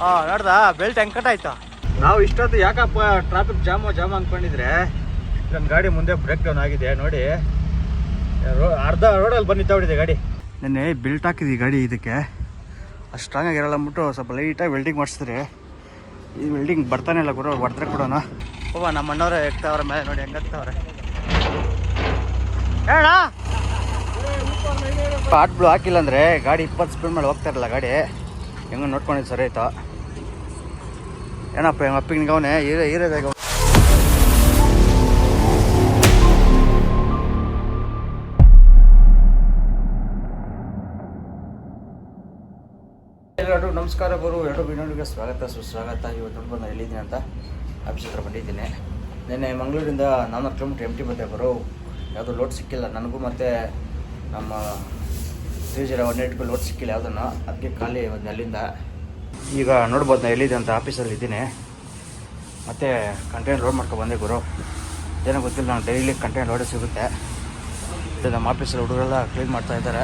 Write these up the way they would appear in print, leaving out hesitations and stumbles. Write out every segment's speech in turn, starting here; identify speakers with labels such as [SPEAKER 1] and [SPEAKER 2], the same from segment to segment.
[SPEAKER 1] ನೋಡ್ದ ಬೆಲ್ಟ್ ಹೆಂಗ್ ಕಟ್ ಆಯ್ತಾ. ನಾವು ಇಷ್ಟೊತ್ತು ಯಾಕಪ್ಪ ಟ್ರಾಫಿಕ್ ಜಾಮ್ ಅಂದ್ಕೊಂಡಿದ್ರೆ ನನ್ನ ಗಾಡಿ ಮುಂದೆ ಬ್ರೇಕ್ ಡೌನ್ ಆಗಿದೆ ನೋಡಿ. ಅರ್ಧ ರೋಡಲ್ಲಿ ಬಂದಿದ್ದಾವಿದೆ ಗಾಡಿ. ನೆನ್ನೆ ಬೆಲ್ಟ್ ಹಾಕಿದ್ವಿ ಗಾಡಿ ಇದಕ್ಕೆ ಅಷ್ಟು ಸ್ಟ್ರಾಂಗ್ ಆಗಿರಲ್ಲ ಅಂದ್ಬಿಟ್ಟು ಸ್ವಲ್ಪ ಲೈಟಾಗಿ ವೆಲ್ಡಿಂಗ್ ಮಾಡಿಸಿದ್ರೆ ಈ ವೆಲ್ಡಿಂಗ್ ಬರ್ತಾನೆ ಇಲ್ಲ ಗುರು. ಹೊಡೆದ್ರೆ ಕೊಡೋಣ. ನಮ್ಮ ಅಣ್ಣವ್ರೆ ಎಕ್ತಾವ್ರೆ ಮೇಲೆ ನೋಡಿ ಹೆಂಗತ್ತವ್ರೆ. ಹೇಳ ಹಾಟ್ ಬ್ಲೂ ಹಾಕಿಲ್ಲ ಅಂದರೆ ಗಾಡಿ 20 ಸ್ಪೀಡ್ ಮೇಲೆ ಹೋಗ್ತಾ ಇರಲ್ಲ ಗಾಡಿ. ಹೆಂಗ ನೋಡ್ಕೊಂಡಿದ್ದು ಸರಿ ಆಯ್ತು. ಏನಪ್ಪ ಹೆಂಗೆ ಅಪ್ಪಿಗೆ ಅವನೇ ಹೀರೋದಾಗ ಎಲ್ಲರೂ ನಮಸ್ಕಾರ ಗುರು. ಎರಡು ವಿಡಿಯೋಗೆ ಸ್ವಾಗತ ಸುಸ್ವಾಗತ. ಇವತ್ತು ಬಂದು ಎಲ್ಲಿದ್ದೀನಿ ಅಂತ ಆಫೀಸ್ ಹತ್ರ ಬಂದಿದ್ದೀನಿ. ನಿನ್ನೆ ಮಂಗಳೂರಿಂದ 400 ಕಿಲೋಮೀಟ್ರ್ ಎಂಟಿ ಬಂದೆ ಗುರು. ಯಾವುದೂ ಲೋಡ್ ಸಿಕ್ಕಿಲ್ಲ ನನಗೂ, ಮತ್ತು ನಮ್ಮ 3018ಗೂ ಲೋಡ್ ಸಿಕ್ಕಿಲ್ಲ ಯಾವುದನ್ನು. ಅದಕ್ಕೆ ಖಾಲಿ ಒಂದು ಅಲ್ಲಿಂದ ಈಗ ನೋಡ್ಬೋದು ನಾನು ಎಲ್ಲಿದೆ ಅಂತ ಆಫೀಸಲ್ಲಿ ಇದ್ದೀನಿ. ಮತ್ತು ಕಂಟೈನರ್ ಲೋಡ್ ಮಾಡ್ಕೊಂಡು ಬಂದೆ ಗುರು. ಏನೋ ಗೊತ್ತಿಲ್ಲ, ನಾನು ಡೈಲಿ ಕಂಟೈನರ್ ಲೋಡೇ ಸಿಗುತ್ತೆ. ನಮ್ಮ ಆಫೀಸಲ್ಲಿ ಹುಡುಗರೆಲ್ಲ ಕ್ಲೀನ್ ಮಾಡ್ತಾ ಇದ್ದಾರೆ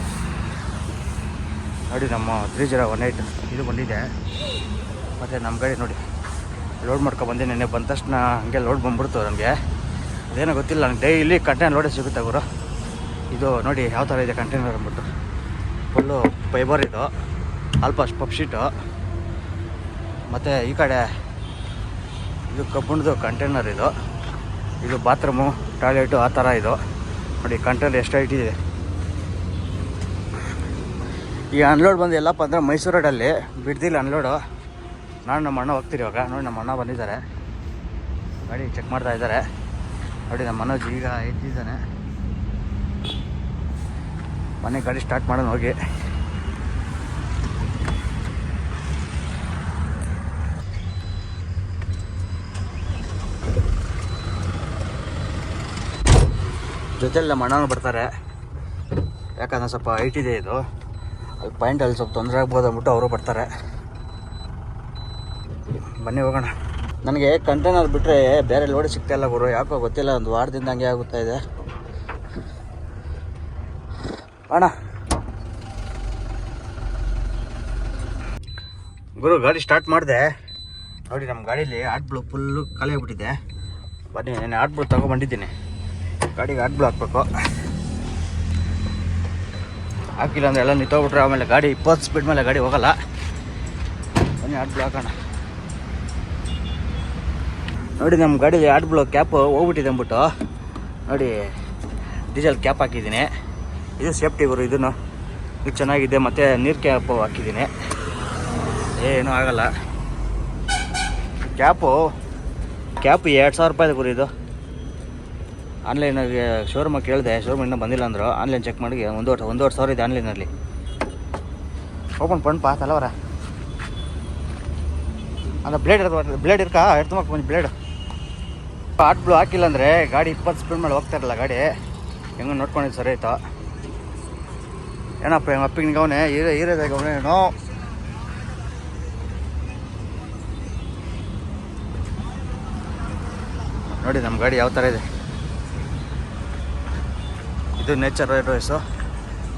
[SPEAKER 1] ನೋಡಿ. ನಮ್ಮ 3018 ಇದು ಬಂದಿದೆ. ಮತ್ತು ನಮ್ಮ ಗಾಡಿ ನೋಡಿ ಲೋಡ್ ಮಾಡ್ಕೊಂಡು ಬಂದೆ. ನೆನ್ನೆ ಬಂದ ತಕ್ಷಣ ಹಂಗೆ ಲೋಡ್ ಬಂದ್ಬಿಡ್ತು ನನಗೆ. ಅದೇನೋ ಗೊತ್ತಿಲ್ಲ, ನನಗೆ ಡೈಲಿ ಕಂಟೈನರ್ ಲೋಡೇ ಸಿಗುತ್ತೆ ಗುರು. ಇದು ನೋಡಿ ಯಾವ ಥರ ಇದೆ ಕಂಟೈನರ್ ಅಂದ್ಬಿಟ್ಟು. ಫುಲ್ಲು ಫೈಬರ್ ಇದು, ಆಲ್ಪಾಸ್ಟ್ ಪಪ್ ಶೀಟು. ಮತ್ತು ಈ ಕಡೆ ಇದು ಕಬ್ಬಣದು ಕಂಟೈನರ್. ಇದು ಬಾತ್ರೂಮು, ಟಾಯ್ಲೆಟು ಆ ಥರ ಇದು ನೋಡಿ. ಕಂಟೈನರ್ ಎಷ್ಟು ಹೈಟ್ ಇದೆ. ಈ ಅನ್ಲೋಡ್ ಬಂದು ಎಲ್ಲಪ್ಪ ಅಂದರೆ ಮೈಸೂರು ರೋಡಲ್ಲಿ ಬಿಡ್ದಿಲ್ಲ ಅನ್ಲೋಡು. ನಾನು ನಮ್ಮ ಅಣ್ಣ ಹೋಗ್ತೀರಿ ಇವಾಗ. ನೋಡಿ ನಮ್ಮ ಅಣ್ಣ ಬಂದಿದ್ದಾರೆ, ಗಾಡಿ ಚೆಕ್ ಮಾಡ್ತಾ ಇದ್ದಾರೆ ನೋಡಿ. ನಮ್ಮ ಮನೋಜ್ ಈಗ ಎದ್ದಿದ್ದಾನೆ. ಮನೆ ಗಾಡಿ ಸ್ಟಾರ್ಟ್ ಮಾಡೋಣ ಹೋಗಿ. ಜೊತೆಲಿ ನಮ್ಮ ಅಣ್ಣನೂ ಬರ್ತಾರೆ, ಯಾಕಂದ್ರೆ ಸ್ವಲ್ಪ ಹೈಟ್ ಇದೆ ಇದು. ಅಲ್ಲಿ ಪಾಯಿಂಟಲ್ಲಿ ಸ್ವಲ್ಪ ತೊಂದರೆ ಆಗ್ಬೋದು ಅಂದ್ಬಿಟ್ಟು ಅವರು ಬರ್ತಾರೆ. ಬನ್ನಿ ಹೋಗೋಣ. ನನಗೆ ಕಂಟೈನರ್ ಬಿಟ್ಟರೆ ಬೇರೆ ಲೋಡ್ ಸಿಗ್ತಾಯಿಲ್ಲ ಗುರು. ಯಾಕೋ ಗೊತ್ತಿಲ್ಲ, ಒಂದು ವಾರದಿಂದ ಹಂಗೆ ಆಗುತ್ತಾ ಇದೆ ಅಣ್ಣ. ಗುರು ಗಾಡಿ ಸ್ಟಾರ್ಟ್ ಮಾಡಿದೆ ನೋಡಿ. ನಮ್ಮ ಗಾಡೀಲಿ ಹಾಟ್ ಬ್ಲೂ ಫುಲ್ಲು ಖಾಲಿ ಆಗಿಬಿಟ್ಟಿದೆ. ಬನ್ನಿ, ನಾನು ಹಾಟ್ ಬ್ಲೂ ತೊಗೊಂಬಂದಿದ್ದೀನಿ. ಗಾಡಿಗೆ ಹಾಟ್ ಬ್ಲೂ ಹಾಕ್ಬೇಕು. ಹಾಕಿಲ್ಲ ಅಂದರೆ ಎಲ್ಲ ನಿಂತೋಗ್ಬಿಟ್ರೆ ಆಮೇಲೆ ಗಾಡಿ 20 ಸ್ಪೀಡ್ ಮೇಲೆ ಗಾಡಿ ಹೋಗಲ್ಲ. ಬನ್ನಿ ಹಾಟ್ ಬ್ಲೂ ಹಾಕೋಣ ನೋಡಿ. ನಮ್ಮ ಗಾಡೀಲಿ ಹಾಟ್ ಬ್ಲೂ ಕ್ಯಾಪ್ ಹೋಗ್ಬಿಟ್ಟಿದೆ ಅಂದ್ಬಿಟ್ಟು ನೋಡಿ ಡೀಸೆಲ್ ಕ್ಯಾಪ್ ಹಾಕಿದ್ದೀನಿ. ಇದು ಸೇಫ್ಟಿ ಗುರು. ಇದು ಚೆನ್ನಾಗಿದೆ. ಮತ್ತು ನೀರು ಕ್ಯಾಪ್ ಹಾಕಿದ್ದೀನಿ, ಏನೂ ಆಗಲ್ಲ. ಕ್ಯಾಪು 2000 ರೂಪಾಯಿ ಗುರು. ಇದು ಆನ್ಲೈನಾಗೆ ಶೋರೂಮಾಗಿ ಕೇಳಿದೆ, ಶೋರೂಮ್ ಇನ್ನೂ ಬಂದಿಲ್ಲ ಅಂದರು. ಆನ್ಲೈನ್ ಚೆಕ್ ಮಾಡಿ ಒಂದೂವರೆ ಸಾವಿರ ಇದೆ ಆನ್ಲೈನಲ್ಲಿ. ಓಪನ್ ಪಣ್ಪಾ ತಲವರ ಅಂದರೆ ಬ್ಲೇಡ್ ಇರ್ಕಾ ಎಡ್ತುಮಕ್ಕೆ ಬಂದು ಬ್ಲೇಡ್. ಹಾಟ್ ಬ್ಲೂ ಹಾಕಿಲ್ಲ ಅಂದರೆ ಗಾಡಿ 20 ಸ್ಪೀಡ್ ಮೇಲೆ ಹೋಗ್ತಾ ಇರಲ್ಲ ಗಾಡಿ. ಹೆಂಗೆ ನೋಡ್ಕೊಂಡಿದ್ದು ಸರಿ ಆಯ್ತು. ಏನಪ್ಪ ಹೆಂಗೆ ಅಪ್ಪಿಗೆ ಅವನೇ ಹೀರೋದಾಗ ಅವನೇನೋ. ನೋಡಿ ನಮ್ಮ ಗಾಡಿ ಯಾವ ಥರ ಇದೆ. ಇದು ನೇಚರ್ ರೋಯ್ಸು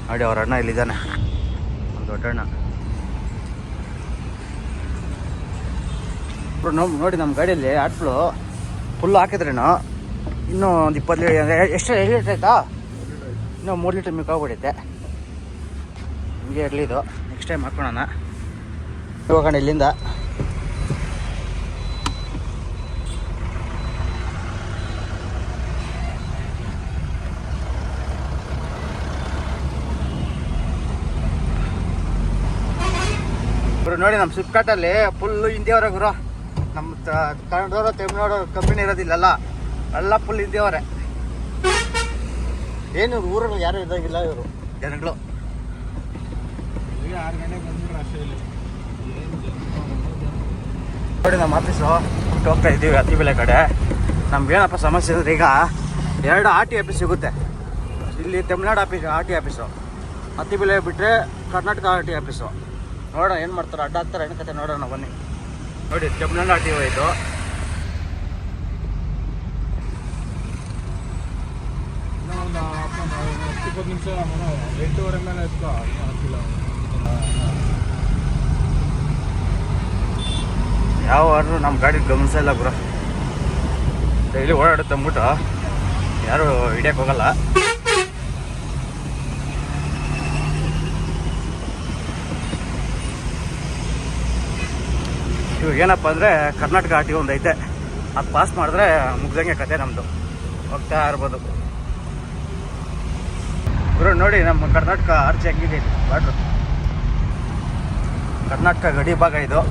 [SPEAKER 1] ನೋಡಿ. ಅವ್ರ ಅಣ್ಣ ಇಲ್ಲಿದ್ದಾನೆ, ಒಂದು ದೊಡ್ಡ ಅಣ್ಣ. ನೋಡಿ ನಮ್ಮ ಗಾಡಿಯಲ್ಲಿ ಹಾಟ್ ಬ್ಲೂ ಫುಲ್ಲು ಹಾಕಿದ್ರೇನು ಇನ್ನೂ ಒಂದು 20 ಲೀಟರ್ ಎಷ್ಟು ಲೀಟರ್ ಆಯ್ತಾ? ಇನ್ನೂ 3 ಲೀಟರ್ ಮಿಕ್ಕಾಗ್ಬಿಡೈತೆ. ಹಿಂಗೆ ಇರಲಿ ಇದು. ನೆಕ್ಸ್ಟ್ ಟೈಮ್ ಹಾಕೋಣ. ಹೋಗೋಣ ಇಲ್ಲಿಂದ. ನೋಡಿ ನಮ್ಮ ಫ್ಲಿಪ್ಕಾರ್ಟಲ್ಲಿ ಫುಲ್ಲು ಹಿಂದಿಯವರೇ ಗುರು. ನಮ್ಮ ಕನ್ನಡದವರು ತಮಿಳ್ನಾಡು ಕಂಪನಿ ಇರೋದಿಲ್ಲಲ್ಲ, ಎಲ್ಲ ಫುಲ್ ಹಿಂದಿಯವರೇ. ಏನು ಊರಲ್ಲಿ ಯಾರು ಇರೋಂಗಿಲ್ಲ ಇವರು ಜನಗಳು. ನೋಡಿ ನಮ್ಮ ಆಫೀಸು ಬಿಟ್ಟು ಹೋಗ್ತಾ ಇದ್ದೀವಿ ಅತ್ತಿಬೆಲೆ ಕಡೆ. ನಮ್ಗೇನಪ್ಪ ಸಮಸ್ಯೆ ಅಂದರೆ ಈಗ 2 RT ಆಫೀಸ್ ಸಿಗುತ್ತೆ ಇಲ್ಲಿ. Tamil Nadu office RT office, Attibele ಬಿಟ್ಟರೆ ಕರ್ನಾಟಕ RT ಆಫೀಸು. ನೋಡೋಣ ಏನು ಮಾಡ್ತಾರೆ, ಅಡ್ಡ ಹಾಕ್ತಾರೆ ಏನು ಕತೆ ನೋಡೋಣ ಬನ್ನಿ. ನೋಡಿ ತಮಿಳ್ನಾಡು RT ಹೋಯ್ತು.
[SPEAKER 2] ಒಂದು 20 ನಿಮಿಷ 8:30 ಮೇಲೆ
[SPEAKER 1] ಯಾವಾದ್ರು ನಮ್ಮ ಗಾಡಿ ಗಮನಿಸ ಇಲ್ಲ ಗುರು. ಡೈಲಿ ಓಡಾಡುತ್ತೆ ಅಂದ್ಬಿಟ್ಟು ಯಾರು ಹಿಡಿಯಕ್ಕೆ ಹೋಗಲ್ಲ. ಇವಾಗ ಏನಪ್ಪ ಅಂದರೆ ಕರ್ನಾಟಕ ಆರ್ ಟಿ ಒಂದು ಐತೆ, ಅದು ಪಾಸ್ ಮಾಡಿದ್ರೆ ಮುಗ್ದಂಗೆ ಕತೆ ನಮ್ಮದು, ಹೋಗ್ತಾ ಇರ್ಬೋದು ಗುರು. ನೋಡಿ ನಮ್ಮ ಕರ್ನಾಟಕ ಆರ್ಚಿ ಹೆಂಗಿದೆ ಬಾರ್ಡ್ರು, ಕರ್ನಾಟಕ ಗಡಿ ಭಾಗ ಇದು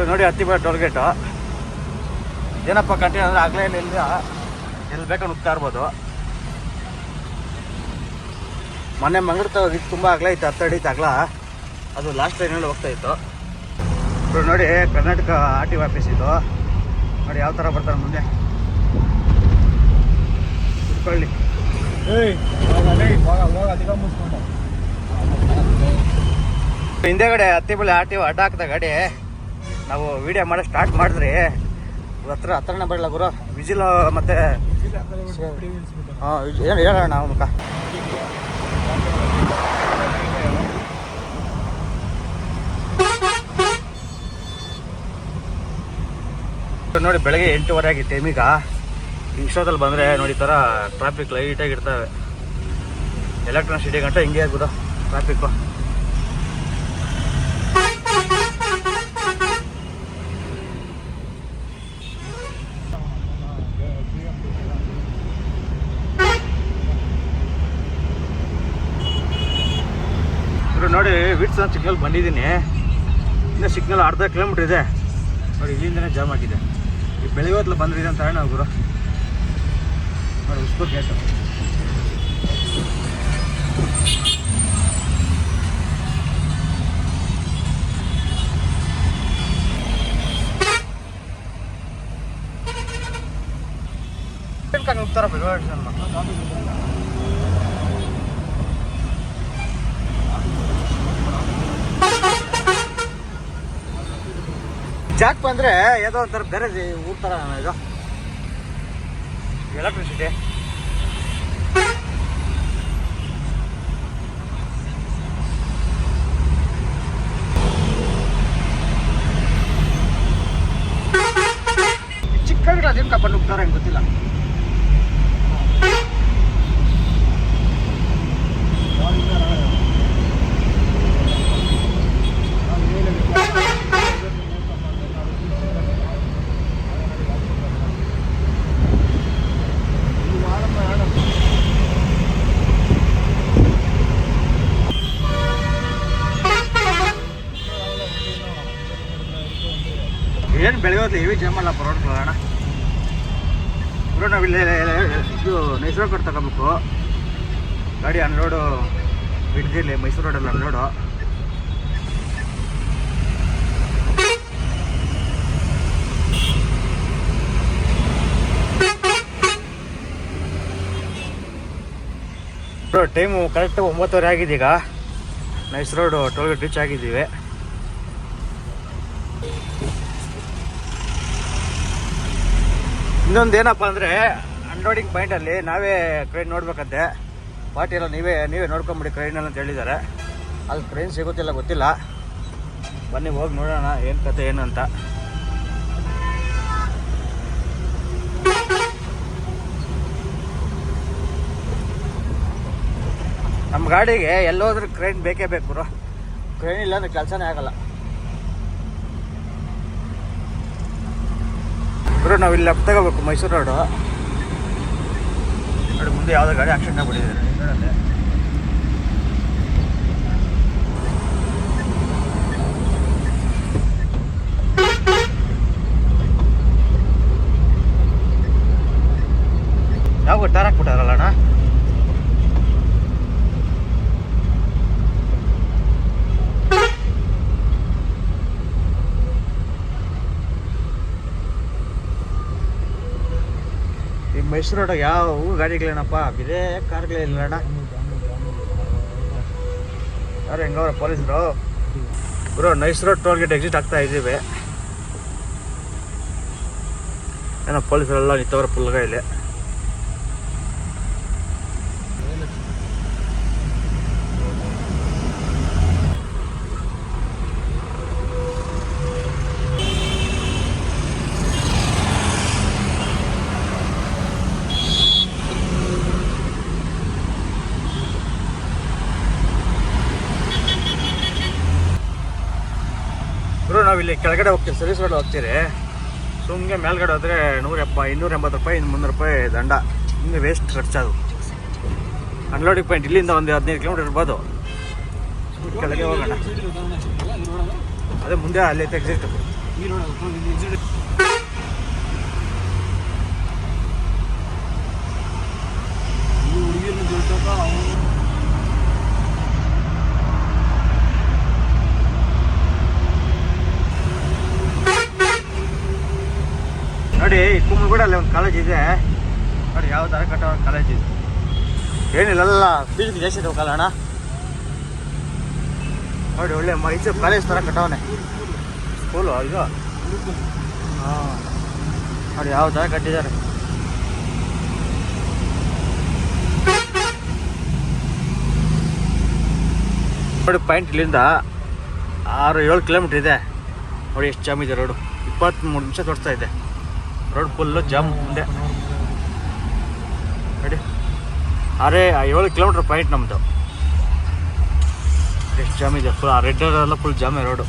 [SPEAKER 1] ನೋಡಿ. ಹತ್ತಿಬೇಡ ಟೋಲ್ ಗೇಟು ಏನಪ್ಪ ಕಂಟಿನ್ಯೂ ಅಂದರೆ ಆಗಲೇ ಇಲ್ಲ, ಎಲ್ಲಿ ಬೇಕಂತ ಹೋಗ್ತಾ ಇರ್ಬೋದು. ಮೊನ್ನೆ ಮಂಗಳೂರು ಇದು ತುಂಬ ಆಗಲೇ ಇತ್ತು, 10 ಅಡಿ ಆಗಲ, ಅದು ಲಾಸ್ಟ್ ಟ್ರೈನಲ್ಲಿ ಹೋಗ್ತಾ ಇತ್ತು ನೋಡಿ. ಕರ್ನಾಟಕ ಆರ್ ಟಿ ಆಫೀಸ್ ಇದು ನೋಡಿ, ಯಾವ ಥರ ಬರ್ತಾರೆ ಮುಂದೆ ಕುತ್ಕೊಳ್ಳಿ. ಹಿಂದೆಗಡೆ ಹತ್ತಿಬಳ್ಳಿ ಆರ್ ಟಿ ಅಡ್ಡ ಹಾಕಿದ ಗಾಡಿ ನಾವು ವಿಡಿಯೋ ಮಾಡೋ ಸ್ಟಾರ್ಟ್ ಮಾಡಿದ್ರಿ, ಹತ್ರನೇ ಬರಲ್ಲ ಗುರು. ವಿಜಿಲ್ ಮತ್ತೆ ಏನು ಹೇಳೋಣ ನಾವು ಮುಖ ನೋಡಿ. ಬೆಳಗ್ಗೆ 8:15 ಆಗಿತ್ತು ಟೈಮೀಗ. ಇನ್ಸ್ಟಾದಲ್ಲಿ ಬಂದರೆ ನೋಡಿ ಈ ಥರ ಟ್ರಾಫಿಕ್ ಲೈಟಾಗಿ ಇರ್ತವೆ. ಎಲೆಕ್ಟ್ರಾನಿಕ್ ಸಿಟಿ ಗಂಟೆ ಹಿಂಗೆ ಗುರು ಟ್ರಾಫಿಕ್ಕು. ನೋಡಿ ವಿಟ್ಸ್ ಸಿಗ್ನಲ್ ಬಂದಿದ್ದೀನಿ, ಇನ್ನು ಸಿಗ್ನಲ್ ಅರ್ಧ ಕಿಲೋಮೀಟ್ರ್ ಇದೆ ನೋಡಿ. ಇಲ್ಲಿಂದನೇ ಜಾಮ್ ಆಗಿದೆ. ಈ ಬೆಳಿಗ್ಗೆ ಹೊತ್ತಲ್ಲಿ ಬಂದಿದೆ ಅಂತ ಹೇಳಿ ಗುರು ನೋಡಿ. ಉಸ್ಕೂರ್ ಗೇಟು ಹೋಗ್ತಾರ ಜಾಕ್ ಬಂದರೆ ಯಾವುದೋ ಒಂಥರ ಬೇರೆ ಊರ್ ಥರ ಇದು ಎಲೆಕ್ಟ್ರಿಸಿಟಿ. ಚಿಕ್ಕ ಅದೇನು ಕಬ್ಬ ನುಗ್ತಾರೆ ಹೆಂಗೆ ಗೊತ್ತಿಲ್ಲ. ಏನು ಬೆಳಗ್ಗೆ ಹೆವಿ ಜಾಮ್ ಅಲ್ಲ ರೋಡ್ಗಳು ಅಣ್ಣ. ನಾವು ಇಲ್ಲಿ ಇದು ಮೈಸೂರು ಕಡೆ ತಗೋಬೇಕು ಗಾಡಿ. ಅನ್ಲೋಡು ಬಿಡ್ದಿರಲಿ ಮೈಸೂರು ರೋಡಲ್ಲಿ ಅನ್ಲೋಡು. ಟೈಮು ಕರೆಕ್ಟ್ 9:30 ಆಗಿದೆ. ಈಗ nice road toll gate reach ಆಗಿದ್ದೀವಿ. ಇನ್ನೊಂದು ಏನಪ್ಪ ಅಂದರೆ ಅನ್ಲೋಡಿಂಗ್ ಪಾಯಿಂಟಲ್ಲಿ ನಾವೇ ಕ್ರೈನ್ ನೋಡ್ಬೇಕಂತೆ. ಪಾರ್ಟಿ ಎಲ್ಲ ನೀವೇ ನೋಡ್ಕೊಂಬಿಡಿ ಕ್ರೈನಲ್ಲಿ ಅಂತ ಹೇಳಿದ್ದಾರೆ. ಅದು ಕ್ರೈನ್ ಸಿಗುತ್ತಿಲ್ಲ ಗೊತ್ತಿಲ್ಲ, ಬನ್ನಿ ಹೋಗಿ ನೋಡೋಣ ಏನು ಕತೆ ಏನು ಅಂತ. ನಮ್ಮ ಗಾಡಿಗೆ ಎಲ್ಲೋದ್ರೂ ಕ್ರೈನ್ ಬೇಕೇ ಬೇಕು ಬ್ರೋ. ಕ್ರೈನ್ ಇಲ್ಲ ಅಂದರೆ ಕೆಲಸನೇ ಆಗಲ್ಲ ಬ್ರೋ. ನಾವು ಇಲ್ಲಿ ಲೆಫ್ಟ್ ತಗೋಬೇಕು ಮೈಸೂರು ರೋಡು ನೋಡಿ. ಮುಂದೆ ಯಾವುದೋ ಗಾಡಿ ಆಕ್ಸಿಡೆಂಟ್ ಆಗಿಬಿಟ್ಟಿದ್ದಾರೆ ನೋಡಂತೆ. ಯಾವ ಟಾರ್ ಹಾಕ್ಬಿಟ್ಟಾರಲ್ಲ ಅಣ್ಣ. ಈ ಮೈಸೂರು ರೋಡ್ ಯಾವ ಗಾಡಿಗಳೇನಪ್ಪ, ಬೇರೆ ಕಾರ್ಗಳೇ ಇಲ್ಲ ಅಣ್ಣ. ಯಾರು ಹೆಂಗವ್ರ ಪೊಲೀಸರು bro. Nice road toll gate exit ಆಗ್ತಾ ಇದ್ದೀವಿ. ಏನೋ ಪೊಲೀಸರೆಲ್ಲ ನಿಂತವ್ರ ಫುಲ್ಗ ಇಲ್ಲಿ. ಇಲ್ಲಿ ಕೆಳಗಡೆ ಹೋಗ್ತೀರಿ, ಸರ್ವಿಸ್ ರೋಡ್ ಹೋಗ್ತೀರಿ, ಸುಮ್ಮನೆ ಮೇಲ್ಗಡೆ ಹೋದರೆ 280 ರೂಪಾಯಿ, 300 ರೂಪಾಯಿ ದಂಡ. ಹಿಂಗೆ ವೇಸ್ಟ್ ಖರ್ಚದು. ಅನ್ಲೋಡಿಂಗ್ ಪಾಯಿಂಟ್ ಇಲ್ಲಿಂದ ಒಂದು 15 ಕಿಲೋಮೀಟರ್ ಇರ್ಬೋದು. ಕೆಳಗೆ ಹೋಗೋಣ, ಅದೇ ಮುಂದೆ ಅಲ್ಲಿ ಎಕ್ಸಿಟ್. ನೋಡಿ ಕುಮ್ಮಲ್ಗೂಡಲ್ಲಿ ಒಂದು ಕಾಲೇಜ್ ಇದೆ ನೋಡಿ, ಯಾವ ಥರ ಕಟ್ಟೋ ಕಾಲೇಜ್ ಇದೆ. ಏನಿಲ್ಲ ಫೀಸ್ ಜಾಸ್ತಿ ತಗೋಕಲ್ಲ ಅಣ್ಣ. ನೋಡಿ ಒಳ್ಳೆ ಮೈಸೂರು ಕಾಲೇಜ್ ಥರ ಕಟ್ಟವನೆ ಸ್ಕೂಲು ಇದು. ಹಾಂ ನೋಡಿ ಯಾವ ಥರ ಕಟ್ಟಿದ್ದಾರೆ. ನೋಡಿ ಪಾಯಿಂಟ್ ಇಲ್ಲಿಂದ 6-7 ಕಿಲೋಮೀಟ್ರ್ ಇದೆ. ನೋಡಿ ಎಷ್ಟು ಜಾಮ್ ಇದೆ ರೋಡು. 23 ನಿಮಿಷ ತೋರಿಸ್ತಾ ಇದೆ ರೋಡ್ ಫುಲ್ಲು ಜಾಮ್. ಮುಂದೆ ನೋಡಿ 6-7 ಕಿಲೋಮೀಟ್ರ್ ಪಾಯಿಂಟ್ ನಮ್ಮದು. ಎಷ್ಟು ಜಾಮ್ ಇದೆ, ಫುಲ್ ರೆಡ್ ಎಲ್ಲ ಫುಲ್ ಜಾಮ್ ರೋಡು.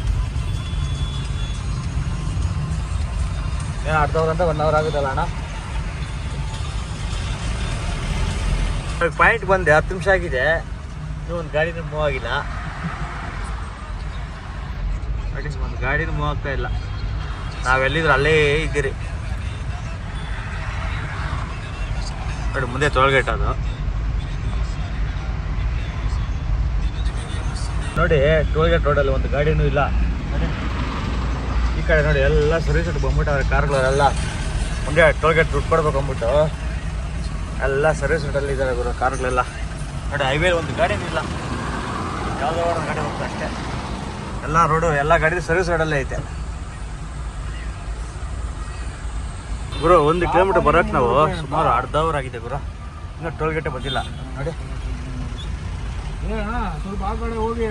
[SPEAKER 1] ಏನು 1 ಅಂತ 1 ಅವರ್ ಆಗುತ್ತಲ್ಲ ಅಣ್ಣ. ಪಾಯಿಂಟ್ ಬಂದೆ 10 ನಿಮಿಷ ಆಗಿದೆ, ಇನ್ನೂ ಒಂದು ಗಾಡಿನೂ ಮೂವ್ ಆಗಿಲ್ಲ. ನೋಡಿ ಒಂದು ಗಾಡಿನೂ ಮೂವ್ ಆಗ್ತಾ ಇಲ್ಲ. ನಾವೆಲ್ಲಿದ್ರು ಅಲ್ಲೇ ಇದ್ದೀರಿ. ನೋಡಿ ಮುಂದೆ ಟೋಲ್ಗೇಟ್ ಅದು. ನೋಡಿ ಟೋಲ್ಗೇಟ್ ರೋಡಲ್ಲಿ ಒಂದು ಗಾಡಿನೂ ಇಲ್ಲ. ನೋಡಿ ಈ ಕಡೆ ನೋಡಿ ಎಲ್ಲ ಸರ್ವಿಸ್ ಬಂದ್ಬಿಟ್ಟವ್ರೆ ಕಾರ್ಗಳೆಲ್ಲ. ಮುಂದೆ ಟೋಲ್ಗೇಟ್ ದುಡ್ಡು ಕೊಡ್ಬೇಕು ಅಂದ್ಬಿಟ್ಟು ಎಲ್ಲ ಸರ್ವಿಸ್ ರೋಡಲ್ಲಿ ಇದ್ದಾರೆ ಗುರು ಕಾರ್ಗಳೆಲ್ಲ. ನೋಡಿ ಹೈವೇ ಒಂದು ಗಾಡಿನೂ ಇಲ್ಲ, ಯಾವುದೋ ಒಂದು ಗಾಡಿ ಹೋಗ್ತಾ ಅಷ್ಟೇ. ಎಲ್ಲ ರೋಡು ಎಲ್ಲ ಗಾಡಿ ಸರ್ವಿಸ್ ರೋಡಲ್ಲೇ ಐತೆ ಗುರು. 1 ಕಿಲೋಮೀಟರ್ ಬರೋಕ್ಕೆ ನಾವು ಸುಮಾರು 1/2 ಅವರ್ ಆಗಿದೆ ಗುರು. ಇನ್ನೂ ಟೋಲ್ಗೇಟೇ ಬಂದಿಲ್ಲ ನೋಡಿ.
[SPEAKER 2] ಸ್ವಲ್ಪ ಆ ಕಡೆ ಹೋಗಿ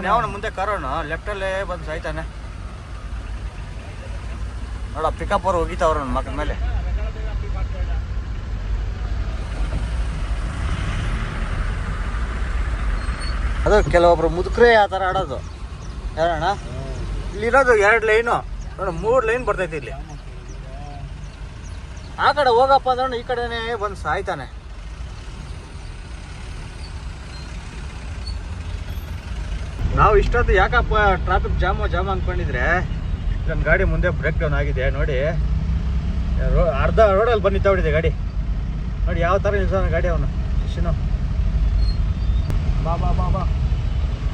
[SPEAKER 1] ಯಾವನ ಮುಂದೆ ಕಾರೋಣ ಲೆಫ್ಟಲ್ಲೇ ಬಂದು ಸಾಯ್ತಾನೆ ನೋಡ. ಪಿಕಪ್ ಅವ್ರು ಹೋಗಿತ್ತವ್ರ ನನ್ನ ಮಕ್ಕಳ ಮೇಲೆ. ಅದು ಕೆಲವೊಬ್ರು ಮುದುಕ್ರೆ ಆ ಥರ ಆಡೋದು. ಯಾರಣ್ಣ ಇಲ್ಲಿರೋದು 2 ಲೈನು ನೋಡ, 3 ಲೈನ್ ಬರ್ತೈತಿ ಇಲ್ಲಿ. ಆ ಕಡೆ ಹೋಗಪ್ಪ ಅಂದ್ರೆ ಈ ಕಡೆನೇ ಬಂದು ಸಾಯ್ತಾನೆ. ನಾವು ಇಷ್ಟೊತ್ತು ಯಾಕಪ್ಪ ಟ್ರಾಫಿಕ್ ಜಾಮ್ ಅಂದ್ಕೊಂಡಿದ್ರೆ ನನ್ನ ಗಾಡಿ ಮುಂದೆ ಬ್ರೇಕ್ ಡೌನ್ ಆಗಿದೆ ನೋಡಿ. ಅರ್ಧ ರೋಡಲ್ಲಿ ಬಂದು ನಿಂತಬಿಟ್ಟಿದೆ ಗಾಡಿ. ನೋಡಿ ಯಾವ ಥರ ನಿಲ್ಸೋಣ ಗಾಡಿ ಅವನು ಶಿಶುನು.
[SPEAKER 2] ಬಾ ಬಾ ಬಾ ಬಾ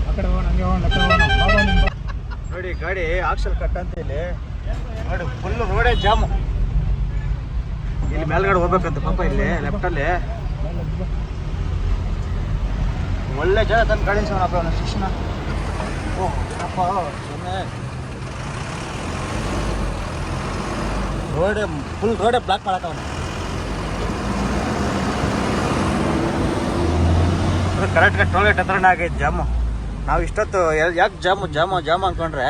[SPEAKER 2] ಆ ಕಡೆ ಹೋಗೋಣ, ಹಂಗೆ ಹೋಗೋಣ, ಬಾ ಬಾ ನಿಮ್ಮ
[SPEAKER 1] ನೋಡಿ ಗಾಡಿ ಆಕ್ಸಲ್ ಕಟ್ ಅಂತ ಇಲ್ಲಿ ನೋಡಿ ಫುಲ್ಲು ರೋಡೇ ಜಾಮು. ಇಲ್ಲಿ ಮೇಲ್ಗಡೆ ಹೋಗ್ಬೇಕಂತ ಪಾಪ ಇಲ್ಲಿ ಲೆಫ್ಟಲ್ಲಿ ಒಳ್ಳೆ ಜಾಗ ತನ್ನ ಗಾಡಿ ನಿಲ್ಸೋಣಪ್ಪ ಅವನು ಶಿಶುನ. ಓಹ್ ಅಪ್ಪ ಸುಮ್ಮನೆ ರೋಡೇ ಫುಲ್ ರೋಡೇ ಬ್ಲಾಕ್ ಮಾಡಕ್ಕವನು. ಕರೆಕ್ಟ್ಗೆ ಟೋಲ್ಗೇಟ್ ಹತ್ರನೇ ಆಗೈತೆ ಜಾಮು. ನಾವು ಇಷ್ಟೊತ್ತು ಯಾಕೆ ಜಾಮು ಅಂದ್ಕೊಂಡ್ರೆ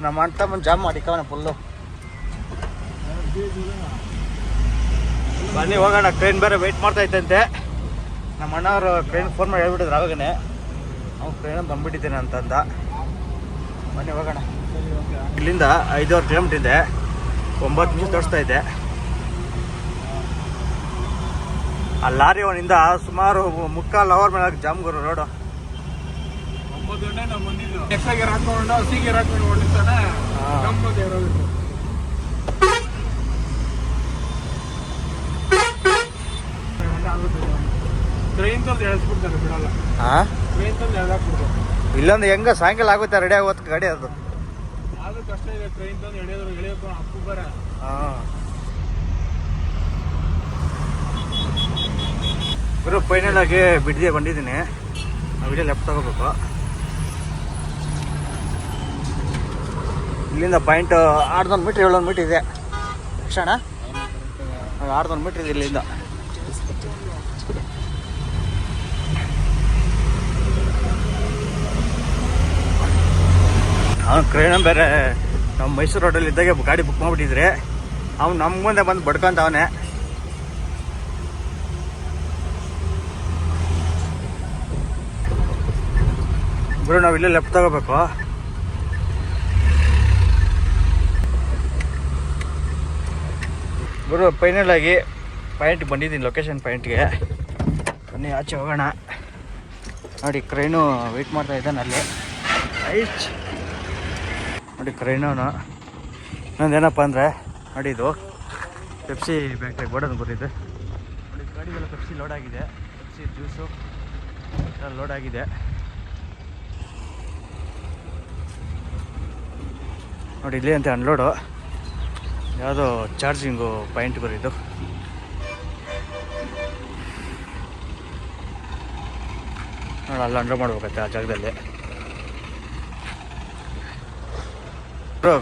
[SPEAKER 1] ನಮ್ಮ ಅಣ್ಣ ತಮ್ಮನ ಜಾಮ್ ಮಾಡಿಕವನ ಫುಲ್ಲು. ಬನ್ನಿ ಹೋಗೋಣ, ಟ್ರೈನ್ ಬೇರೆ ವೆಯ್ಟ್ ಮಾಡ್ತಾ ಇತ್ತಂತೆ. ನಮ್ಮ ಅಣ್ಣವರು ಟ್ರೈನ್ ಫೋನ್ ಮಾಡಿ ಹೇಳ್ಬಿಟ್ಟಿದ್ರು ಆವಾಗನೇ, ಅವ್ನು ಟ್ರೈನ್ ಬಂದ್ಬಿಟ್ಟಿದ್ದೇನೆ ಅಂತಂದ. ಬನ್ನಿ ಹೋಗೋಣ. ಇಲ್ಲಿಂದ 5-6 ಕಿಲೋಮೀಟ್ರ್ ಇದೆ, 9 ನಿಮಿಷ ತೋರಿಸ್ತಾ ಇದೆ. ಆ ಲಾರಿ ಅವನಿಂದ ಸುಮಾರು 3/4 ಅವರ್ ಮೇಲೆ ಜಾಮ್ ಗುರು ರೋಡು.
[SPEAKER 2] 9 ಗಂಟೆ ನಾವು ಬಂದಿದ್ದು. ಎಕ್ಸ್ಟ್ರಾ ಗೇರ್ ಹಾಕೊಂಡು ಹಸಿ ಗೇರ್ ಹಾಕೊಂಡು ಹೊಡಿತಾನೆ. ಟ್ರೈನ್ ತಂದು ಎಳ್ಸ್ಬಿಡ್ತಾರೆ, ಬಿಡಲ್ಲ. ಟ್ರೈನ್ ತಂದು ಎಳ್ದಾಕ್ಬಿಡ್ತಾರೆ.
[SPEAKER 1] ಇಲ್ಲೊಂದು ಹೆಂಗ ಸಾಯಂಕಾಲ ಆಗುತ್ತೆ ರೆಡಿ ಆಗೋತ್ ಗಾಡಿ ಅದು.
[SPEAKER 2] ಅದು ಕಷ್ಟ ಇದೆ ಟ್ರೈನ್ ತಂದು ಎಳೆಯೋಕೆ ಅಪ್ಪು ಬರ.
[SPEAKER 1] ಗುರು ಫೈನಲ್ ಆಗಿ ಬಿಡದೆ ಬಂದಿದ್ದೀನಿ. ವಿಡಿಯೋ ಲೆಫ್ಟ್ ತಗೋಬೇಕು. ಇಲ್ಲಿಂದ ಪಾಯಿಂಟ್ 600 ಮೀಟ್ರ್ 700 ಮೀಟ್ರ್ ಇದೆ ಕ್ಷಣ. 600 ಮೀಟ್ರ್ ಇದೆ ಇಲ್ಲಿಂದ. ಅವ್ನು ಕ್ರೇನ ಬೇರೆ ನಮ್ಮ ಮೈಸೂರು ರೋಡಲ್ಲಿ ಇದ್ದಾಗೆ ಗಾಡಿ ಬುಕ್ ಮಾಡಿಬಿಟ್ಟಿದ್ರೆ ಅವ್ನು ನಮ್ಮ ಮುಂದೆ ಬಂದು ಬಡ್ಕೊಂತ ಅವನೇ. ಗುರು ನಾವು ಇಲ್ಲೇ ಲೆಫ್ಟ್ ತಗೋಬೇಕು. ಗುರು ಫೈನಲ್ ಆಗಿ ಪಾಯಿಂಟ್ಗೆ ಬಂದಿದ್ದೀನಿ, ಲೊಕೇಶನ್ ಪಾಯಿಂಟ್ಗೆ. ಬನ್ನಿ ಆಚೆ ಹೋಗೋಣ. ನೋಡಿ ಕ್ರೈನು ವೆಯ್ಟ್ ಮಾಡ್ತಾ ಇದ್ದಾನೆ ಅಲ್ಲಿ. ಐಚ್ ನೋಡಿ ಕ್ರೈನೋನು. ಇನ್ನೊಂದೇನಪ್ಪ ಅಂದರೆ ನೋಡಿ ಇದು ಪೆಪ್ಸಿ ಫ್ಯಾಕ್ಟ್ರಿ ಗೋಡನ್ ಬರಿದೆ. ನೋಡಿ ಗಾಡಿಗೆಲ್ಲ ಪೆಪ್ಸಿ ಲೋಡ್ ಆಗಿದೆ, ಪೆಪ್ಸಿ ಜ್ಯೂಸು ಲೋಡ್ ಆಗಿದೆ. ನೋಡಿ ಇಲ್ಲಿ ಅಂತ ಅನ್ಲೋಡು, ಯಾವುದೋ ಚಾರ್ಜಿಂಗು ಪಾಯಿಂಟ್ ಬರೀದು. ನೋಡಿ ಅಲ್ಲಿ ಅಂಡ್ರ್ ಮಾಡ್ಬೇಕತ್ತೆ ಆ ಜಾಗದಲ್ಲಿ.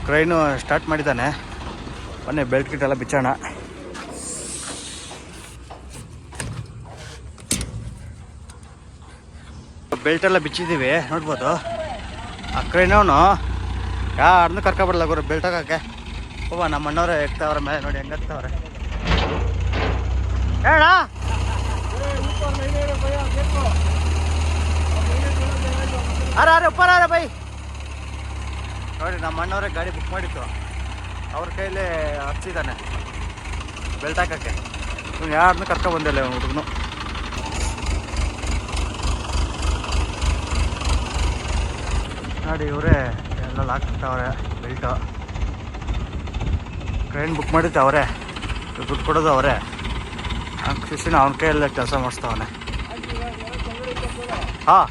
[SPEAKER 1] ಕ್ರೈನು ಸ್ಟಾರ್ಟ್ ಮಾಡಿದ್ದಾನೆ. ಮೊನ್ನೆ ಬೆಲ್ಟ್ ಕಿಟ್ ಎಲ್ಲ ಬಿಚ್ಚೋಣ. ಬೆಲ್ಟ್ ಎಲ್ಲ ಬಿಚ್ಚಿದ್ದೀವಿ ನೋಡ್ಬೋದು. ಆ ಕ್ರೈನವನು ಯಾರನ್ನೂ ಕರ್ಕೊಬಿಡಲ್ಲ ಗುರು ಬೆಲ್ಟ್ ಹಾಕೋಕ್ಕೆ. ಒಬ್ಬ ನಮ್ಮ ಅಣ್ಣವ್ರೆ ಎಕ್ತವ್ರೆ ಮೇಲೆ, ನೋಡಿ ಹೆಂಗತ್ತವ್ರೆ. ಹೇಳ ಅರೆ ಉಪ್ಪಾರ ಬೈ. ನೋಡಿ ನಮ್ಮ ಅಣ್ಣವ್ರೆ ಗಾಡಿ ಬುಕ್ ಮಾಡಿತ್ತು, ಅವ್ರ ಕೈಲೇ ಹಚ್ಚಿದ್ದಾನೆ ಬೆಲ್ಟ್ ಹಾಕೋಕ್ಕೆ. ಇವ್ನು ಯಾರನ್ನೂ ಕರ್ಕೊಬಂದಿಲ್ಲ ಇವನು ಹುಡುಗನು. ನೋಡಿ ಇವರೇ ಎಲ್ಲ ಹಾಕ್ತಾವ್ರೆ ಬೆಲ್ಟು. ಟ್ರೈನ್ ಬುಕ್ ಮಾಡಿದ್ದು ಅವರೇ, ದುಡ್ಡು ಕೊಡೋದು ಅವರೇ. ಖುಷಿನ ಅವನ ಕೈಯಲ್ಲೇ ಕೆಲಸ ಮಾಡಿಸ್ತಾವನೆ. ಹಾಂ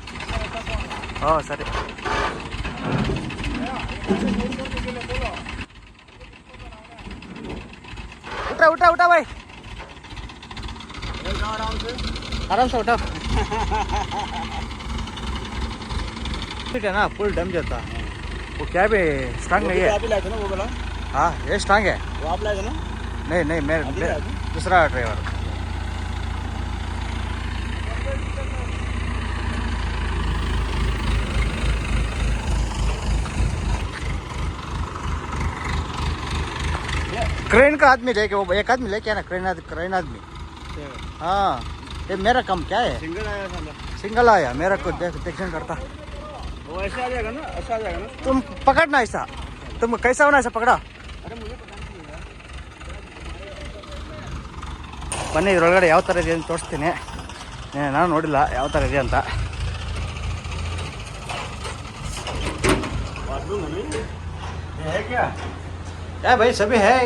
[SPEAKER 1] ಓ ಸರಿ. उठा उठा उठा भाई, आराम से उठा. ठीक है ना, फुल डम जाता. वो क्या भी स्ट्रांग नहीं है. आप ही लाए थे ना वो वाला? हाँ ये स्ट्रांग है. वो आप लाए थे ना? नहीं नहीं, मेरे दूसरा ड्राइवर. क्रेन का आदमी लेके, वो एक आदमी लेके आना. क्रेन आदमी. हाँ ये मेरा काम क्या है. सिंगल आया मेरा को देखने करता. वो ऐसा आ जाएगा ना, ऐसा आ जाएगा ना. तुम पकड़ना ऐसा, तुम कैसा होना ऐसा पकड़ा. अरे मुझे पता नहीं. ಬನ್ನಿ ಇದರೊಳಗಡೆ ಯಾವ ಥರ ಇದೆ ಅಂತ ತೋರಿಸ್ತೀನಿ. ನಾನು ನೋಡಿಲ್ಲ ಯಾವ ಥರ ಇದೆ ಅಂತ. क्या भाई सभी है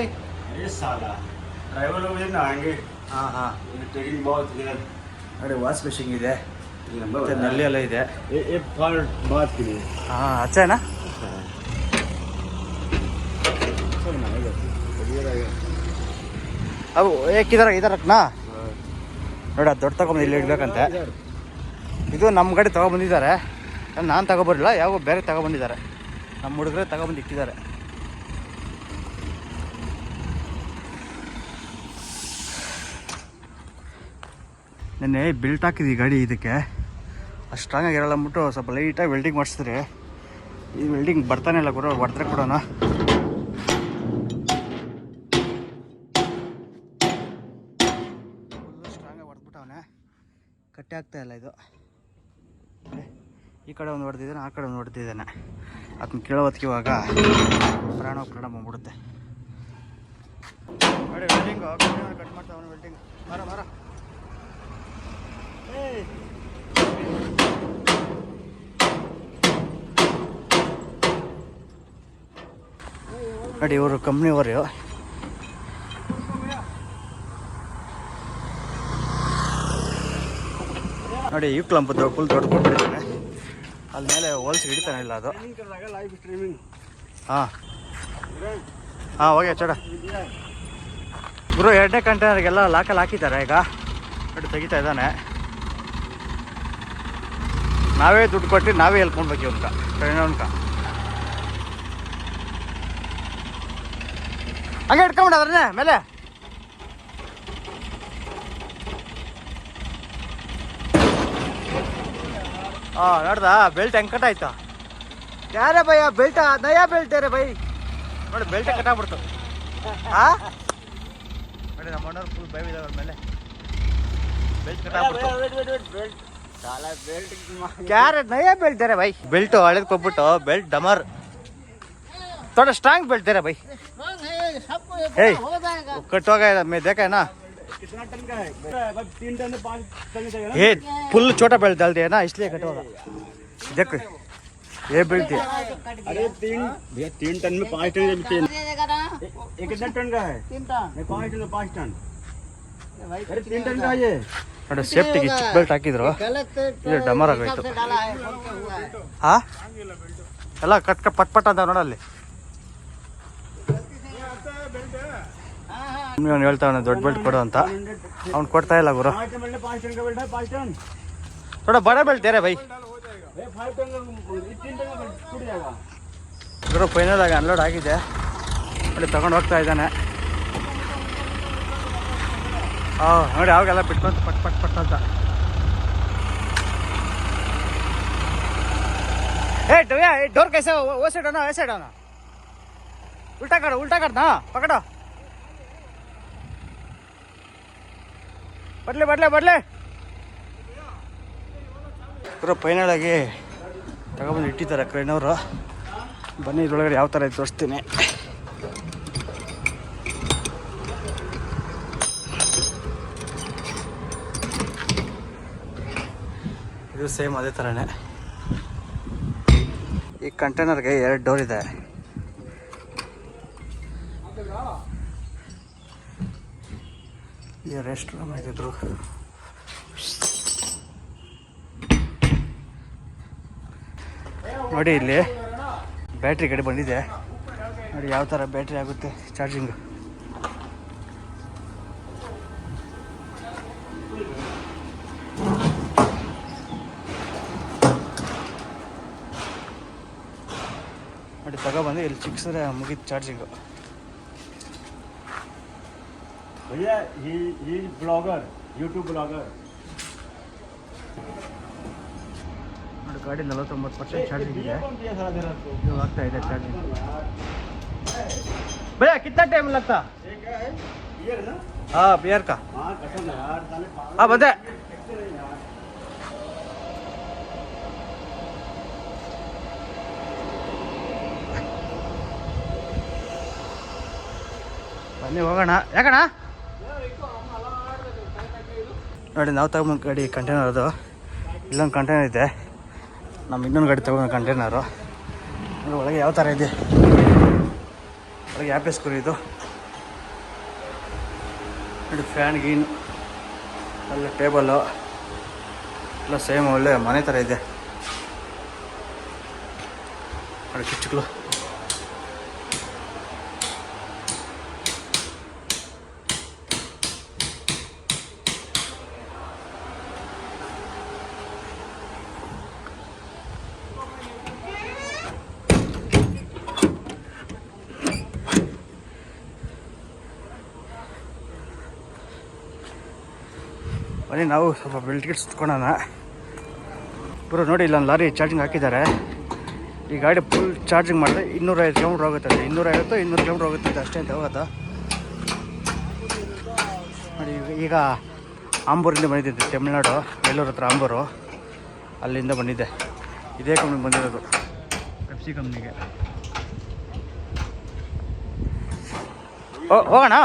[SPEAKER 1] ये साला ड्राइवर लोग ना आएंगे. हाँ हाँ ट्रेकिंग बहुत है. अरे वाश बेसिंग ಇದೆ, ಮತ್ತೆ ನಲ್ಲಿ ಎಲ್ಲ ಇದೆ. ये पार्ट बात के लिए. हाँ अच्छा है ना. अब एक इधर रखना. ನೋಡಿ ಅದು ದೊಡ್ಡ ತಗೊಂಡು ಇಲ್ಲಿ ಇಡಬೇಕಂತೆ. ಇದು ನಮ್ಮ ಗಾಡಿ ತಗೊಬಂದಿದ್ದಾರೆ, ನಾನು ತಗೊಬರಲಿಲ್ಲ, ಯಾವ ಬೇರೆ ತಗೊಬಂದಿದ್ದಾರೆ. ನಮ್ಮ ಹುಡುಗರೇ ತಗೊಬಂದು ಇಟ್ಟಿದ್ದಾರೆ. ನೆನ್ನೆ ಬೆಲ್ಟ್ ಹಾಕಿದ್ವಿ ಗಾಡಿ ಇದಕ್ಕೆ, ಅಷ್ಟು ಸ್ಟ್ರಾಂಗಾಗಿ ಇರಲ್ಲ ಅಂದ್ಬಿಟ್ಟು ಸ್ವಲ್ಪ ಲೈಟಾಗಿ ವೆಲ್ಡಿಂಗ್ ಮಾಡಿಸಿದ್ರೆ, ಈ ವೆಲ್ಡಿಂಗ್ ಬರ್ತಾನೆ ಇಲ್ಲ ಗುರು. ಹೊಡೆದ್ರೆ ಕೊಡೋಣ. ಸ್ಟ್ರಾಂಗಾಗಿ ಹೊಡೆದ್ಬಿಟ್ಟವನೆ, ಕಟ್ಟೆ ಆಗ್ತಾ ಇಲ್ಲ ಇದು. ಈ ಕಡೆ ಒಂದು ಹೊಡೆದಿದ್ದಾನೆ, ಆ ಕಡೆ ಒಂದು ಹೊಡೆದಿದ್ದಾನೆ. ಅದನ್ನ ಕೇಳೋದಕ್ಕೆ ಇವಾಗ ಪ್ರಾಣ ಬಂದ್ಬಿಡುತ್ತೆ. ನೋಡಿ ವೆಲ್ಡಿಂಗು ಕಟ್ ಮಾಡ್ತಾವನು. ವೆಲ್ಡಿಂಗ್ ಮಾರ ನೋಡಿ ಇವರು ಕಂಪ್ನಿಯವರು. ನೋಡಿ ಈ ಕ್ಲಂಪ್ ಫುಲ್ ದೊಡ್ಡ ಕೊಟ್ಟಿದ್ದಾನೆ, ಅಲ್ಲಿ ಮೇಲೆ ಹೋಲ್ಸಿ ಹಿಡಿತಾನೆ ಇಲ್ಲ ಅದು. ಹಾಂ ಹಾಂ ಹೋಗಿ ಚಡ ಗುರು. 2ನೇ ಕಂಟೈನರ್ಗೆಲ್ಲ ಲಾಕಲ್ಲಿ ಹಾಕಿದ್ದಾರೆ ಈಗ. ನೋಡಿ ತೆಗಿತಾ ಇದ್ದಾನೆ. ನಾವೇ ದುಡ್ಡು ಕೊಟ್ಟು ನಾವೇ ಹೇಳ್ಕೊಳ್ಬೇಕು ಇವ್ಕ ಟ್ರೈನವ್ಕ. ಹಂಗೆ ಇಟ್ಕೊಂಬಿಡೋದ್ರನ್ನೇ ಮೇಲೆ. ಹಾಂ ನೋಡ್ದಾ ಬೆಲ್ಟ್ ಹೆಂಗೆ ಕಟ್ಟಾಯ್ತಾ. ಯಾರೇ ಭಯ ಬೆಲ್ಟ ನಯಾ ಬೆಲ್ಟ್ ಯಾರೇ ಬೈ. ನೋಡಿ ಬೆಲ್ಟ್ ಕಟ್ಟಾಗ್ಬಿಡ್ತು. ಹಾಂ ನೋಡಿ ನಮ್ಮ ಅಣ್ಣವ್ರು ಫುಲ್ ಬೈವಿದಾವ್ರ ಮೇಲೆ. ಬೆಲ್ಟ್ ಕಟ್ಟಾಗ್ಬಿಡ್ತು. क्या रे नया बेल्ट दे रहे भाई. बेल्ट हड़े को बेल्ट डमर थोड़ा स्ट्रांग बेल्ट दे रहे भाई. हे कटवा गया मैं देखा है ना
[SPEAKER 2] कितना टन का है? 3 टन से 5 टन चाहिए ना?
[SPEAKER 1] ये फुल छोटा बेल्ट डाल दिया ना इसलिए कटवा देख ये बेल्ट है
[SPEAKER 2] अरे 3 टन में 5 टन ये कितना टन का है? 3 टन नहीं 5 टन 5 टन अरे 3 टन का है ये
[SPEAKER 1] ನೋಡಿ ಸೇಫ್ಟಿಗೆ ಚಿಕ್ಕ ಬೆಲ್ಟ್ ಹಾಕಿದ್ರು ಇದು ಡಮರ್ ಆಗೋಯ್ತು ಹಾ ಎಲ್ಲ ಕಟ್ ಪಟ್ ಪಟ್ ಅಂತ ನೋಡಲ್ಲಿ ಅವ್ನು ಹೇಳ್ತಾವನೆ ದೊಡ್ಡ ಬೆಲ್ಟ್ ಕೊಡು ಅಂತ ಅವ್ನು ಕೊಡ್ತಾ ಇಲ್ಲ ಗುರು
[SPEAKER 2] 5 टन 5 टन
[SPEAKER 1] थोड़ा बड़ा बेल्ट दे रहे भाई
[SPEAKER 2] 5 टन 3 टन का टूट जाएगा
[SPEAKER 1] ಗುರು ಫೈನಲ್ ಆಗಿ ಅನ್ಲೋಡ್ ಆಗಿದೆ ನೋಡಿ ತಗೊಂಡು ಹೋಗ್ತಾ ಇದ್ದಾನೆ ನೋಡಿ ಅವಾಗೆಲ್ಲ ಬಿಟ್ಕೊಂಡು ಪಟ್ ಪಟ್ ಪಟ್ ಅಂತ भैया डोर कैसे वो साइड आना ऐसे साइड आना उल्टा कर ना पकड़ो बदले पूरा ಫೈನಲ್ ಆಗಿ ತಗೊಬಂದು ಇಟ್ಟಿದ್ದಾರೆ ಕ್ರೇನವರು ಬನ್ನಿ ಇದ್ರೊಳಗಡೆ ಯಾವ ಥರ ಇದೆ ತೋರಿಸ್ತೀನಿ ಇದು ಸೇಮ್ ಅದೇ ಥರನೇ ಈ ಕಂಟೈನರ್ಗೆ 2 ಡೋರ್ ಇದೆ ಈ ರೆಸ್ಟ್ ರೂಮ್ ಆಗಿದ್ರು ನೋಡಿ ಇಲ್ಲಿ ಬ್ಯಾಟ್ರಿ ಕಡೆ ಬಂದಿದೆ ನೋಡಿ ಯಾವ ಥರ ಬ್ಯಾಟ್ರಿ ಆಗುತ್ತೆ ಚಾರ್ಜಿಂಗ್ ನೋಡಿ ತಗೊಬಂದು ಇಲ್ಲಿ ಚಿಕ್ಸಿದ್ರೆ ಮುಗಿದ ಚಾರ್ಜಿಂಗು
[SPEAKER 2] भैया ही ब्लॉगर यूट्यूब ब्लॉगर
[SPEAKER 1] ನೋಡಿ ಗಾಡಿ 49% ಚಾರ್ಜಿಂಗ್ ಇದೆ ಇದು ಆಗ್ತಾ ಇದೆ ಚಾರ್ಜಿಂಗ್ भैया कितना टाइम लगता
[SPEAKER 2] बियर ना
[SPEAKER 1] हाँ बियर का
[SPEAKER 2] हाँ कसम यार साले
[SPEAKER 1] हाँ बता ಬನ್ನಿ ಹೋಗೋಣ ಯಾಕಣ್ಣ ನೋಡಿ ನಾವು ತಗೊಂಬಂದು ಗಾಡಿ ಕಂಟೈನರ್ ಅದು ಇಲ್ಲೊಂದು ಕಂಟೈನರ್ ಇದೆ ನಮ್ಮ ಇನ್ನೊಂದು ಗಾಡಿ ತಗೊಂಡು ಕಂಟೈನರು ನೋಡಿ ಒಳಗೆ ಯಾವ ಥರ ಇದೆ ಒಳಗೆ ಯಾವ ಪ್ಲೇಸ್ ಇದು ನೋಡಿ ಫ್ಯಾನ್ ಗೀನ್ ಎಲ್ಲ ಟೇಬಲ್ಲು ಎಲ್ಲ ಸೇಮ್ ಒಳ್ಳೆ ಮನೆ ಥರ ಇದೆ ನೋಡಿ ಕಿಚ್ಚುಗಳು ಬನ್ನಿ ನಾವು ಸ್ವಲ್ಪ ಬೆಲ್ಟ್ ಗಿಟ್ ಸುತ್ಕೊಳ್ಳೋಣ ಪೂರ ನೋಡಿ ಇಲ್ಲೊಂದು ಲಾರಿ ಚಾರ್ಜಿಂಗ್ ಹಾಕಿದ್ದಾರೆ ಈ ಗಾಡಿ ಫುಲ್ ಚಾರ್ಜಿಂಗ್ ಮಾಡಿದ್ರೆ 250 ಕಿಲೋಮೀಟ್ರ್ ಹೋಗುತ್ತದೆ 250-200 ಕಿಲೋಮೀಟ್ರ್ ಹೋಗುತ್ತದೆ ಅಷ್ಟೇ ಅಂತ ಹೋಗೋದು ನೋಡಿ ಈಗ ಆಂಬೂರಿಂದ ಬಂದಿದ್ದೆ ತಮಿಳ್ನಾಡು ಬೇಲೂರು ಹತ್ರ ಆಂಬೂರು ಅಲ್ಲಿಂದ ಬಂದಿದ್ದೆ ಇದೇ ಕಂಪ್ನಿಗೆ ಬಂದಿರೋದು ಪೆಪ್ಸಿ ಕಂಪ್ನಿಗೆ ಹೋಗೋಣ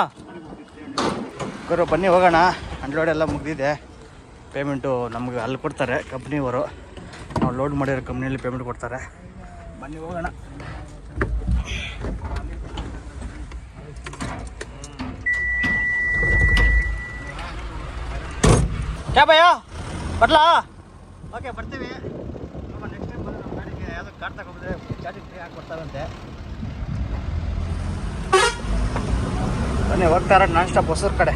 [SPEAKER 1] ಗುರು ಬನ್ನಿ ಹೋಗೋಣ ಅನ್ಲೋಡ್ ಎಲ್ಲ ಮುಗಿದಿದೆ ಪೇಮೆಂಟು ನಮಗೆ ಅಲ್ಲಿ ಕೊಡ್ತಾರೆ ಕಂಪ್ನಿಯವರು ನಾವು ಲೋಡ್ ಮಾಡಿರೋ ಕಂಪ್ನಿಯಲ್ಲಿ ಪೇಮೆಂಟ್ ಕೊಡ್ತಾರೆ ಬನ್ನಿ ಹೋಗೋಣ ಕ್ಯಾ ಭಯ್ಯ ಬರ್ಲಾ ಓಕೆ ಬರ್ತೀವಿ ನೆಕ್ಸ್ಟ್ ಟೈಮ್ ಬಂದರೆ ನಮ್ಮ ಗಾಡಿಗೆ ಯಾವುದೋ ಕಾರ್ ತಗೊಂಡ್ರೆ ಚಾರ್ಜಿಂಗ್ ಫ್ರೀ ಹಾಕಿ ಕೊಡ್ತಾರಂತೆ ಬನ್ನಿ ಹೋಗ್ತಾರ ನಾನ್ ಸ್ಟಾಪ್ ಹೊಸೂರು ಕಡೆ